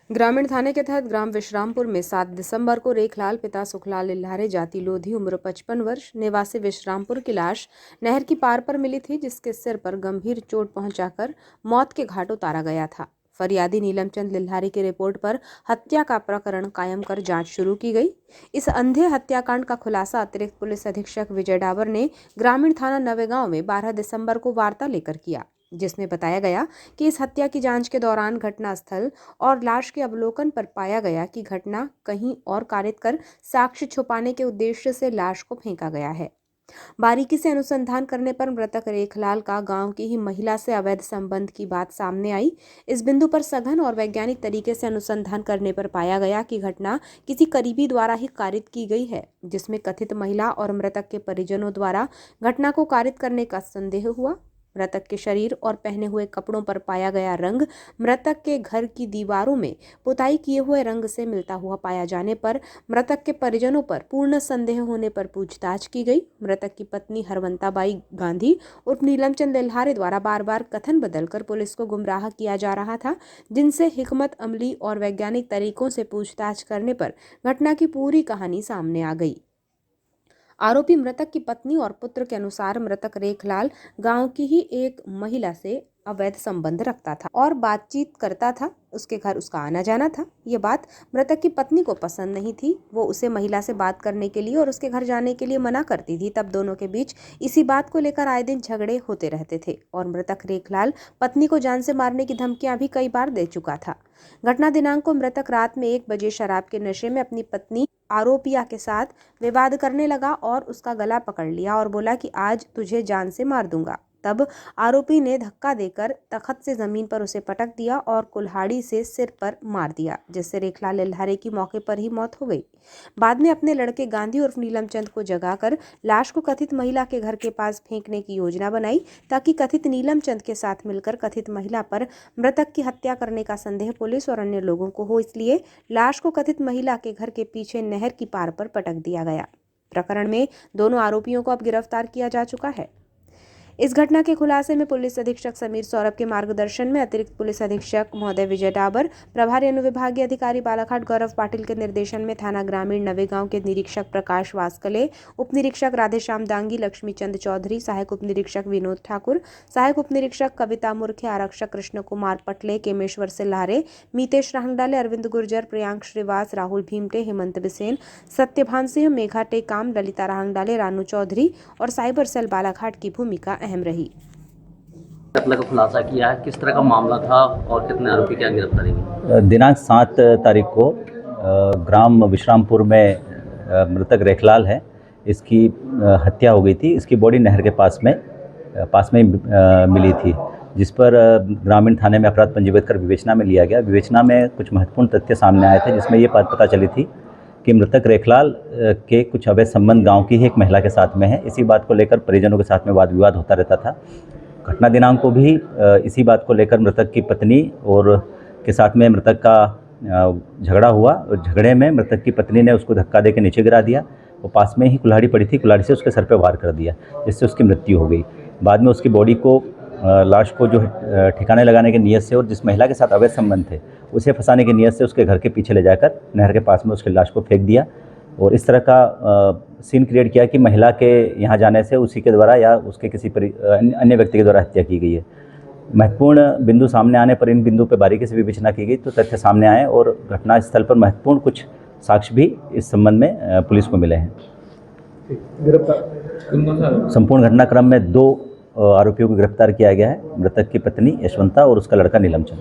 ग्रामीण थाने के तहत ग्राम विश्रामपुर में 7 दिसंबर को रेखलाल पिता सुखलाल लिल्हारे जाति लोधी उम्र 55 वर्ष निवासी विश्रामपुर की लाश नहर की पार पर मिली थी, जिसके सिर पर गंभीर चोट पहुंचाकर मौत के घाट उतारा गया था। फरियादी नीलमचंद लिल्हारी की रिपोर्ट पर हत्या का प्रकरण कायम कर जांच शुरू की गई। इस अंधे हत्याकांड का खुलासा अतिरिक्त पुलिस अधीक्षक विजय डाबर ने ग्रामीण थाना नवेगांव में 12 दिसंबर को वार्ता लेकर किया, जिसमें बताया गया कि इस हत्या की जांच के दौरान घटनास्थल और लाश के अवलोकन पर पाया गया कि घटना कहीं और कारित कर साक्ष्य छुपाने के उद्देश्य से लाश को फेंका गया है। बारीकी से अनुसंधान करने पर मृतक रेखलाल का गांव की ही महिला से अवैध संबंध की बात सामने आई। इस बिंदु पर सघन और वैज्ञानिक तरीके से अनुसंधान करने पर पाया गया कि घटना किसी करीबी द्वारा ही कारित की गई है, जिसमें कथित महिला और मृतक के परिजनों द्वारा घटना को कारित करने का संदेह हुआ। मृतक के शरीर और पहने हुए कपड़ों पर पाया गया रंग मृतक के घर की दीवारों में पुताई किए हुए रंग से मिलता हुआ पाया जाने पर मृतक के परिजनों पर पूर्ण संदेह होने पर पूछताछ की गई। मृतक की पत्नी हरवंताबाई गांधी उर्फ नीलमचंद लिल्हारे द्वारा बार बार कथन बदलकर पुलिस को गुमराह किया जा रहा था, जिनसे हिकमत अमली और वैज्ञानिक तरीकों से पूछताछ करने पर घटना की पूरी कहानी सामने आ गई। आरोपी मृतक की पत्नी और पुत्र के अनुसार मृतक रेखलाल गांव की ही एक महिला से अवैध संबंध रखता था और बातचीत करता था। उसके घर उसका आना जाना था। ये बात मृतक की पत्नी को पसंद नहीं थी। वो उसे महिला से बात करने के लिए और उसके घर जाने के लिए मना करती थी। तब दोनों के बीच इसी बात को लेकर आए दिन झगड़े होते रहते थे और मृतक रेखलाल पत्नी को जान से मारने की धमकियां भी कई बार दे चुका था। घटना दिनांक को मृतक रात में 1 बजे शराब के नशे में अपनी पत्नी आरोपिया के साथ विवाद करने लगा और उसका गला पकड़ लिया और बोला कि आज तुझे जान से मार दूंगा। तब आरोपी ने धक्का देकर तख्त से जमीन पर उसे पटक दिया और कुल्हाड़ी से सिर पर मार दिया, जिससे रेखलाल लिल्हारे की मौके पर ही मौत हो गई। बाद में अपने लड़के गांधी उर्फ नीलमचंद को जगाकर लाश को कथित महिला के घर के पास फेंकने की योजना बनाई, ताकि कथित नीलमचंद के साथ मिलकर कथित महिला पर मृतक की हत्या करने का संदेह पुलिस और अन्य लोगों को हो, इसलिए लाश को कथित महिला के घर के पीछे नहर की पार पर पटक दिया गया। प्रकरण में दोनों आरोपियों को अब गिरफ्तार किया जा चुका है। इस घटना के खुलासे में पुलिस अधीक्षक समीर सौरभ के मार्गदर्शन में अतिरिक्त पुलिस अधीक्षक महोदय विजय डाबर, प्रभारी अनुविभागीय अधिकारी बालाघाट गौरव पाटिल के निर्देशन में थाना ग्रामीण नवेगांव के निरीक्षक प्रकाश वास्कले, उप निरीक्षक राधेश्याम दांगी, लक्ष्मी चंद चौधरी, सहायक उप निरीक्षक विनोद ठाकुर, सहायक उप निरीक्षक कविता मुर्खे, आरक्षक कृष्ण कुमार पटले, केमेश्वर सिल्हारे, मीतेश राहंगडाले, अरविंद गुर्जर, प्रियांक श्रीवास, राहुल भीमटे, हेमंत बिसेन, सत्यभान सिंह, मेघा टेकाम, ललिता राहंगडाले, रानू चौधरी और साइबर सेल बालाघाट की भूमिका अहम रही। घटना का खुलासा किया है, किस तरह का मामला था और कितने आरोपी क्या गिरफ्तारी हुई? दिनांक 7 तारीख को ग्राम विश्रामपुर में मृतक रेखलाल है, इसकी हत्या हो गई थी। इसकी बॉडी नहर के पास में मिली थी, जिस पर ग्रामीण थाने में अपराध पंजीबद्ध कर विवेचना में लिया गया। विवेचना में कुछ महत्वपूर्ण तथ्य सामने आए थे, जिसमें ये बात पता चली थी कि मृतक रेखलाल के कुछ अवैध संबंध गांव की ही एक महिला के साथ में है। इसी बात को लेकर परिजनों के साथ में वाद विवाद होता रहता था। घटना दिनांक को भी इसी बात को लेकर मृतक की पत्नी और के साथ में मृतक का झगड़ा हुआ और झगड़े में मृतक की पत्नी ने उसको धक्का देकर नीचे गिरा दिया। वो पास में ही कुल्हाड़ी पड़ी थी, कुल्हाड़ी से उसके सर पे वार कर दिया, जिससे उसकी मृत्यु हो गई। बाद में उसकी बॉडी को लाश को जो ठिकाने लगाने की नीयत से और जिस महिला के साथ अवैध संबंध थे उसे फंसाने की नीयत से उसके घर के पीछे ले जाकर नहर के पास में उसकी लाश को फेंक दिया और इस तरह का सीन क्रिएट किया कि महिला के यहाँ जाने से उसी के द्वारा या उसके किसी अन्य व्यक्ति के द्वारा हत्या की गई है। महत्वपूर्ण बिंदु सामने आने पर इन बिंदु पर बारीकी से विवेचना की गई तो तथ्य सामने आए और घटना स्थल पर महत्वपूर्ण कुछ साक्ष्य भी इस संबंध में पुलिस को मिले हैं। संपूर्ण घटनाक्रम में 2 आरोपियों को गिरफ्तार किया गया है, मृतक की पत्नी यशवंता और उसका लड़का नीलमचंद।